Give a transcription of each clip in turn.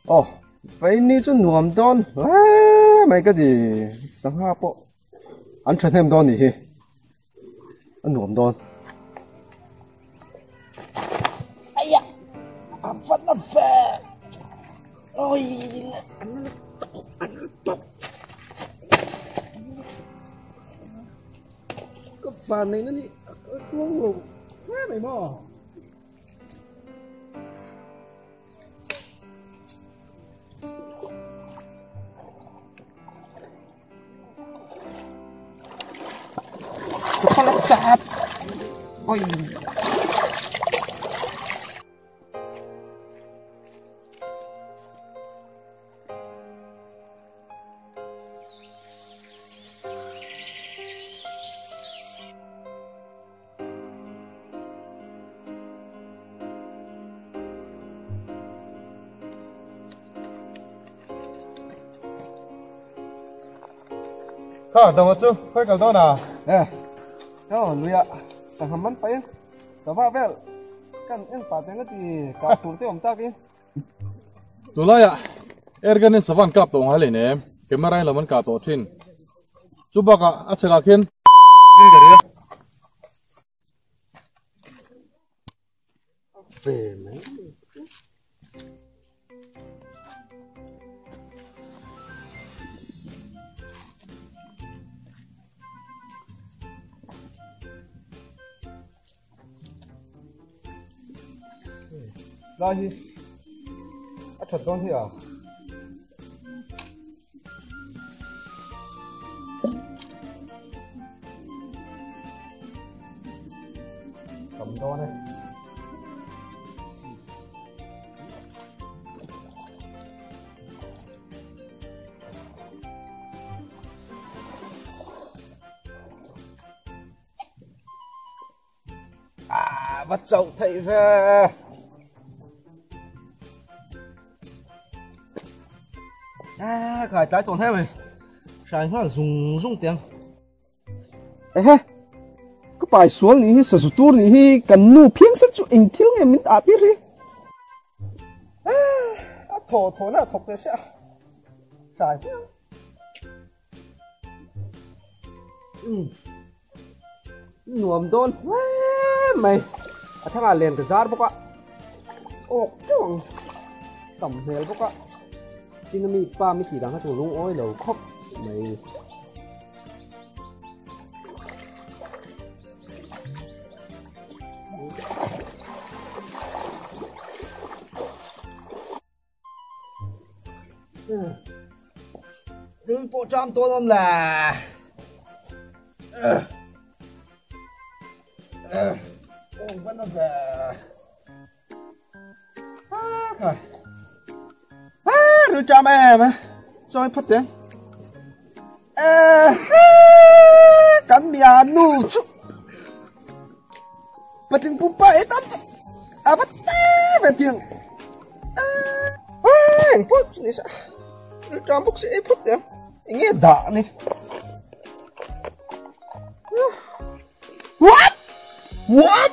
Ồ, vậy ni chút nuông đón, mày cái gì sáng ha bộ, anh chân thêm đón đi, anh nuông đón. Ai ya, apa nafas? Ôi, anh tóc. Cái phần này nó đi, cuống luôn, quá mày mò. Cepat lecap. Oi. Thôi, đồng chú, khơi cầu đó nào. Nè, đó, lui ạ, sang hầm bắn phải không? Đó vào vel, kan yang pateng itu kapur tu om tak ini. Tulai ya, erganin savan kap tong hal ini, kamera laman kato tin. Coba ka acelakin, ini dari ya. Bem. Lagi, acet don sih ya. Cầm don này. Bắt chậu thầy về. Khởi trái tổn thêm này. Trái nó rung tiếng. Eh, cái bài xuống này sử dụng tour này cần nu phiên rất chú in thiếu nghe mình đã biết đi. Thổ là thục cái sẽ. Trái. Nuông đôn. Mày. Thằng à liền cái giá bốc ạ. Ồ, cái bằng tầm hề bốc ạ. Chính là mi ba mi chỉ đang hát thủ lung ôi đầu khóc mày. Đừng bộ trăm tôi lắm là vẫn là về thôi rồi cha mẹ mà rồi phát tiếng cắn bia nu chút bắt tiếng búp bê tắt bắt về tiếng anh phút này sao rồi cha bốc sẽ phút tiếng nghe đạ này what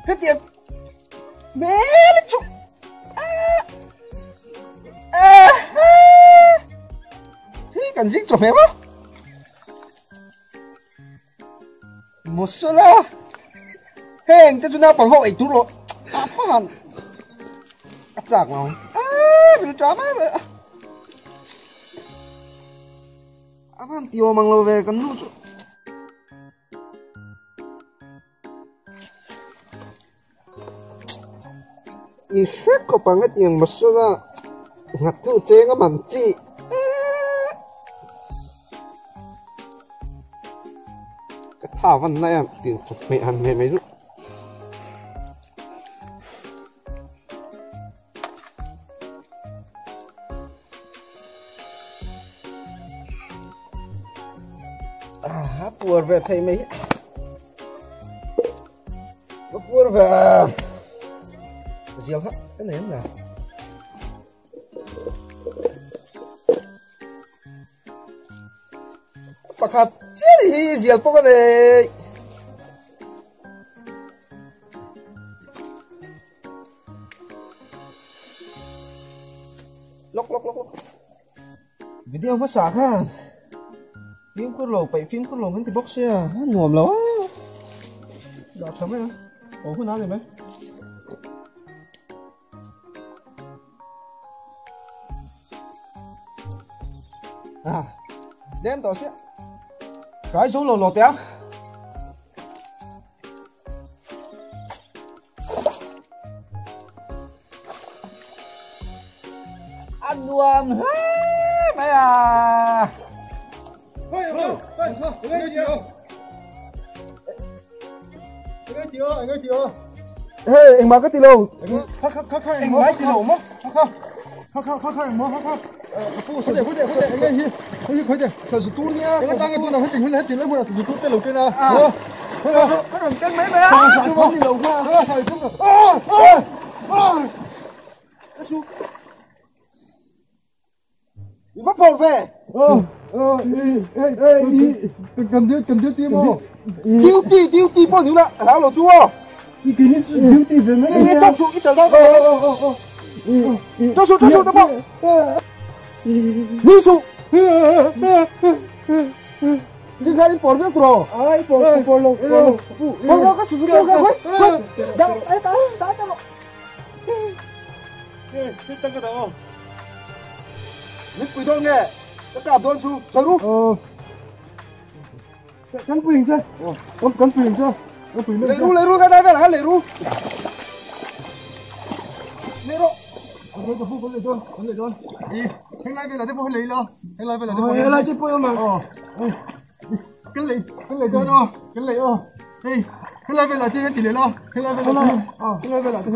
hết tiếng mẹ nó chụp cần dính chụp em không một số lo hèn cho chúng ta bằng hội tú lộ phát cắt giặc rồi mình chó má vậy apaan tiêu mang lo về con nút Isip ko banget yang masalah ngatu cenga manci. Katawan na yan, tinsumihan may ru. Pur về thầy mấy. Pur về. Diều hấp cái này em nào pakat jadi diều pokok này cái điều mất sạc ha phim cứ lẩu bảy phim cứ lẩu vẫn thì bóc xe nuồm lắm đạp sớm đấy ủa không nói gì mấy à đem tao sẽ cái số lột téo ăn luôn mày à hey anh mà cái tì lô anh lái tì lô mà sao tụt nhá cái tăng cái tụt nào hết tiền lấy mua sao tụt tê lô kia nè cái đồng cân mấy mày á tụt tì lô mà sao tụt cái su bắt bột về cần tiêu tim không tiêu ti bao nhiêu là hảo lẩu chua cái này tiêu ti về mấy cái trong xuống ít chẳng đâu cho xuống tao bảo đi xuống 지금 가는 버려 그러 아이 버려 가 수수 가 나 예 됐다 그다 nít quỳ thôi nghe tất cả đồn chú xoay rút cắn quyền chứ cắn quyền chứ lấy ru cái này về là lấy ru con lấy thôi đi hôm nay về là tiếp phố lấy lo hôm nay về là tiếp phố lấy tiếp phố mà cái lấy thôi đó cái lấy đi hôm nay về là tiếp thì lấy lo hôm nay về là tiếp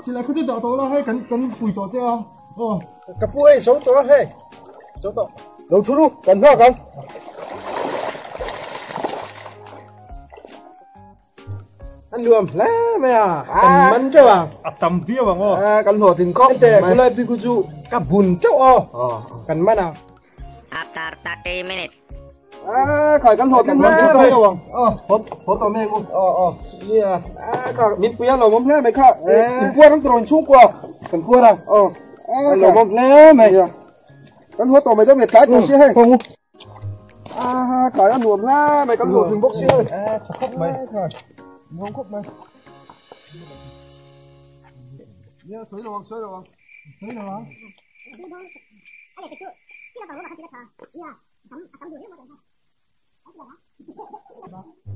chỉ là có chút đỏ tố là hay cắn phủi tố chứ cặp vui xấu tố hay xấu tố đầu chú luôn cần hoa không ăn luồng lá mày à cần mắn chứ à tầm vía bằng cần hồ tình khóc để cứ lại pikuchu cặp bùn cháu cần mắn à After 30 minutes. khỏi cần hồ tình mắn mày bằng hốt tao mẹ cô yeah khỏi mít quía lẩu mắm lá mày khá tình quên nó tròn chung qua cần quên à lẩu mắm lá mày cần hốt tao mày cho mày tát nó xí hay khỏi ăn luồng lá mày cần hồ tình bốc xí hơi khóc mày không khóc mày nhớ sới rồi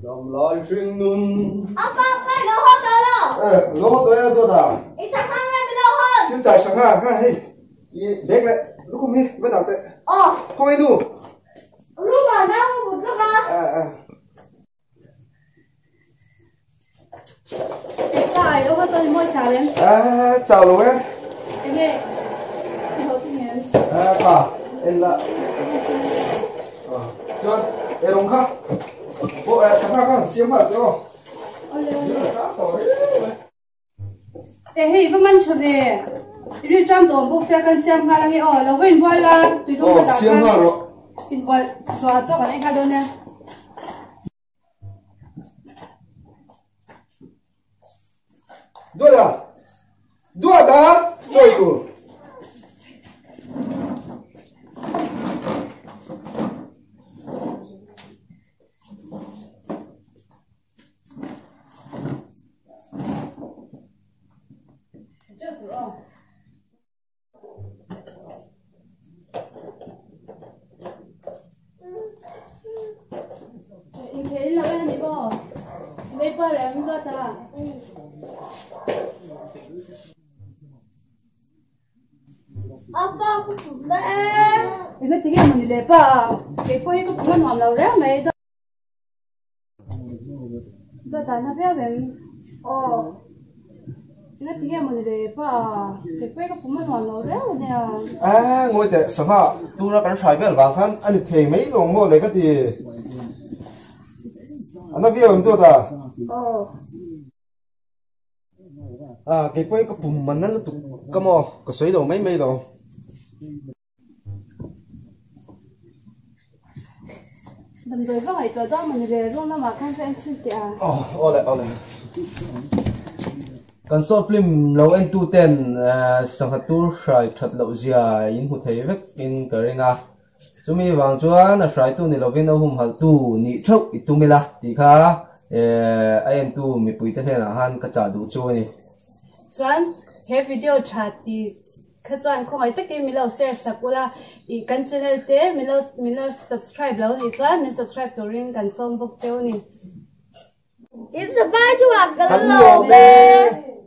dòng lối xuyên nung 아빠 빨리 넣어줘요. 넣어둬야 또다 이 상황을 넣어. 진짜 상하 이 맥래 누구 미 왜다 때 통해도 루마 나무 못 들어가. Tại đâu có tôi mua cháo lên. chào luôn em Em nghe. Thôi thì nghe. em là cho em đồng khác bộ chẳng hạn xiêm hạt chứ không Hey, vẫn mang trở về. Đi trong tổ bộ xe cần xem hai lăng là quên qua là tùy lúc mà xiêm hạt rồi xin qua dọa cho bạn anh hai đôi nè. dua dah coy tu Em thấy là bên này bỏ. Đây bỏ ra không có ta. 아빠 그래. Iga tige mo nile pa. Kay po iko puman mo amlaw rea may do. Do ta na pia ben. Iga tige mo nile pa. Kay po iko puman mo amlaw rea ne. ngồi để sớm hả tu ra cái sải về vàng thân anh thì mấy đồng mua lấy cái gì anh nói việc tôi ta cái quay cái bùm mình nó tụt cái mò cái sấy đồ mấy đồ Đầm rồi vâng ấy tôi do mình nile luôn nó mà khăn sen chân tiệt. ô lại kan so film lo en tu ten sanghatur hrai that lo zia in hu thei vek in karinga chumi wang chuan a hrai tu ni lovin a hum hal tu ni thau itumila ti kha ayen tu mi puite hena han ka cha du chu ni chuan he video chat ti kha chuan khongai taki mi lo share sakula I kan channel te mi lo subscribe lo ni chuan min subscribe to ring kan som bok cheu ni It's a bad one,